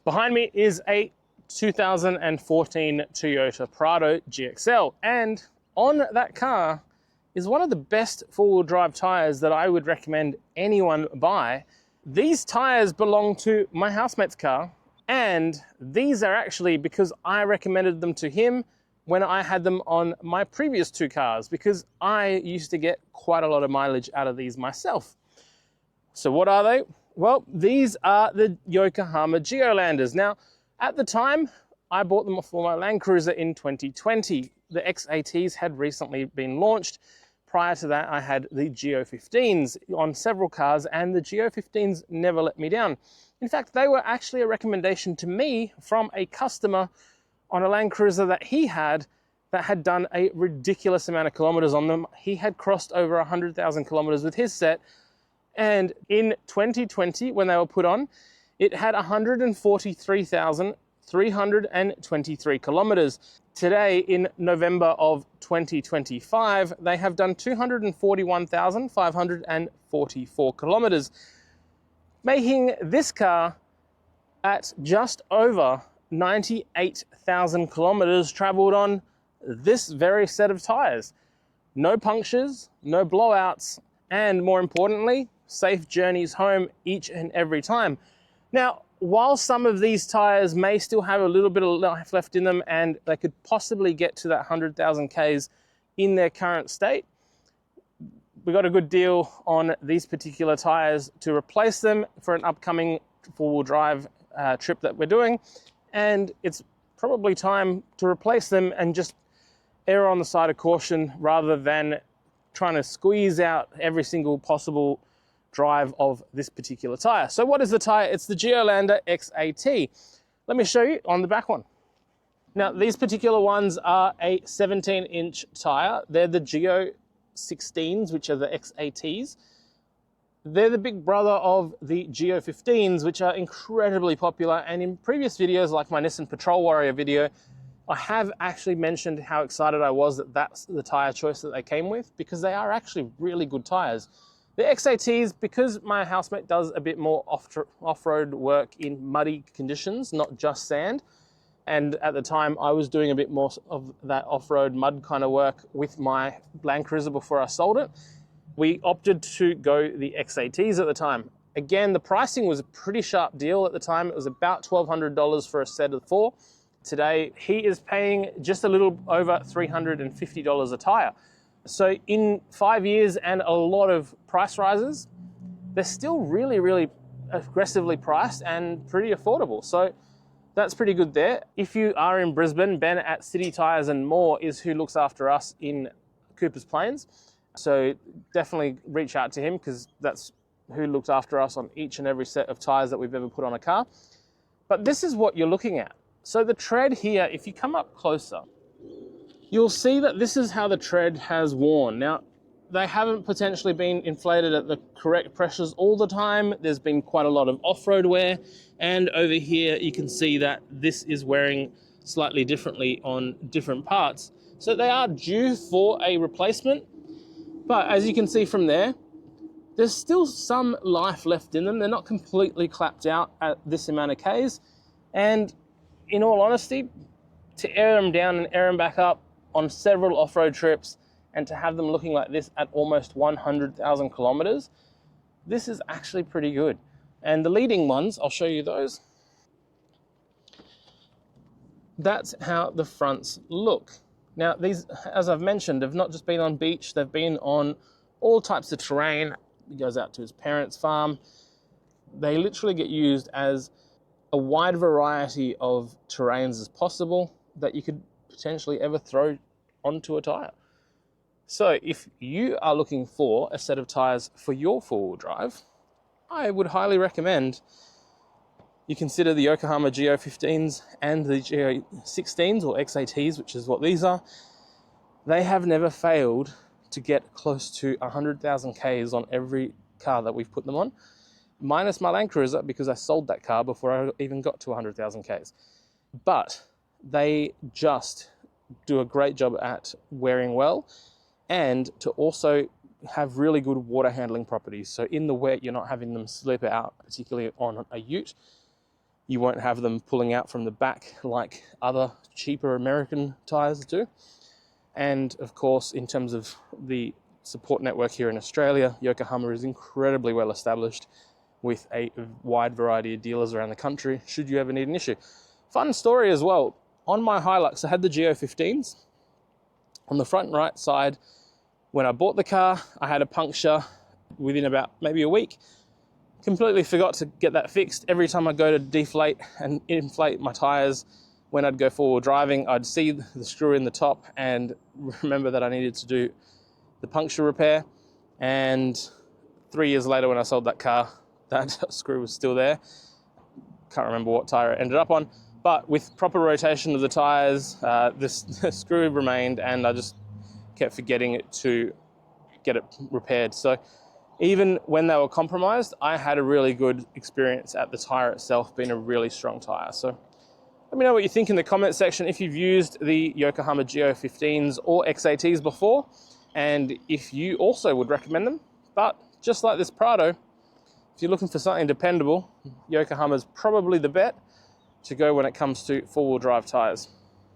Behind me is a 2014 Toyota Prado GXL, and on that car is one of the best four-wheel drive tires that I would recommend anyone buy. These tires belong to my housemate's car, and these are actually because I recommended them to him when I had them on my previous two cars, because I used to get quite a lot of mileage out of these myself. So what are they? Well, these are the Yokohama Geolandars. Now, at the time, I bought them for my Land Cruiser in 2020. The X-ATs had recently been launched. Prior to that, I had the Geo15s on several cars, and the Geo15s never let me down. In fact, they were actually a recommendation to me from a customer on a Land Cruiser that he had that had done a ridiculous amount of kilometers on them. He had crossed over 100,000 kilometers with his set, and in 2020, when they were put on, it had 143,323 kilometers. Today, in November of 2025, they have done 241,544 kilometers, making this car at just over 98,000 kilometers traveled on this very set of tires. No punctures, no blowouts, and more importantly, safe journeys home each and every time. Now, while some of these tires may still have a little bit of life left in them and they could possibly get to that 100,000 Ks in their current state, we got a good deal on these particular tires to replace them for an upcoming four-wheel drive trip that we're doing. And it's probably time to replace them and just err on the side of caution rather than trying to squeeze out every single possible drive of this particular tire. So what is the tire? It's the Geolandar X-AT. Let me show you on the back one. Now, these particular ones are a 17-inch tire. They're the Geo16s, which are the X-ATs. They're the big brother of the Geo15s, which are incredibly popular. And in previous videos, like my Nissan Patrol Warrior video, I have actually mentioned how excited I was that that's the tire choice that they came with, because they are actually really good tires. The X-ATs, because my housemate does a bit more off-road work in muddy conditions, not just sand, and at the time I was doing a bit more of that off-road mud kind of work with my Land Cruiser before I sold it, we opted to go the X-ATs at the time. Again, the pricing was a pretty sharp deal at the time. It was about $1,200 for a set of four. Today, he is paying just a little over $350 a tire. So in 5 years and a lot of price rises, they're still really, really aggressively priced and pretty affordable. So that's pretty good there. If you are in Brisbane, Ben at City Tyres and More is who looks after us in Coopers Plains. So definitely reach out to him, because that's who looked after us on each and every set of tires that we've ever put on a car. But this is what you're looking at. So the tread here, if you come up closer, you'll see that this is how the tread has worn. Now, they haven't potentially been inflated at the correct pressures all the time. There's been quite a lot of off-road wear. And over here, you can see that this is wearing slightly differently on different parts. So they are due for a replacement. But as you can see from there, there's still some life left in them. They're not completely clapped out at this amount of Ks. And in all honesty, to air them down and air them back up on several off-road trips and to have them looking like this at almost 100,000 kilometers, this is actually pretty good. And the leading ones, I'll show you those. That's how the fronts look. Now, these, as I've mentioned, have not just been on beach, they've been on all types of terrain. He goes out to his parents' farm. They literally get used as a wide variety of terrains as possible that you could potentially ever throw onto a tire. So if you are looking for a set of tires for your four-wheel drive, I would highly recommend you consider the Yokohama Geo15s and the Geo16s, or X-ATs, which is what these are. They have never failed to get close to 100,000 Ks on every car that we've put them on, minus my Land Cruiser, because I sold that car before I even got to 100,000 Ks. But they just do a great job at wearing well, and to also have really good water handling properties. So in the wet, you're not having them slip out, particularly on a ute. You won't have them pulling out from the back like other cheaper American tyres do. And of course, in terms of the support network here in Australia, Yokohama is incredibly well established with a wide variety of dealers around the country should you ever need an issue. Fun story as well, on my Hilux I had the Geo15s. On the front right side, when I bought the car, I had a puncture within about maybe a week. Completely forgot to get that fixed. Every time I go to deflate and inflate my tyres, when I'd go forward driving, I'd see the screw in the top and remember that I needed to do the puncture repair. And 3 years later when I sold that car, that screw was still there. Can't remember what tyre it ended up on, but with proper rotation of the tyres, the screw remained, and I just kept forgetting to get it repaired. So even when they were compromised, I had a really good experience at the tyre itself being a really strong tyre. So let me know what you think in the comment section if you've used the Yokohama Geo15s or X-ATs before, and if you also would recommend them. But just like this Prado, if you're looking for something dependable, Yokohama's probably the bet to go when it comes to four-wheel drive tyres.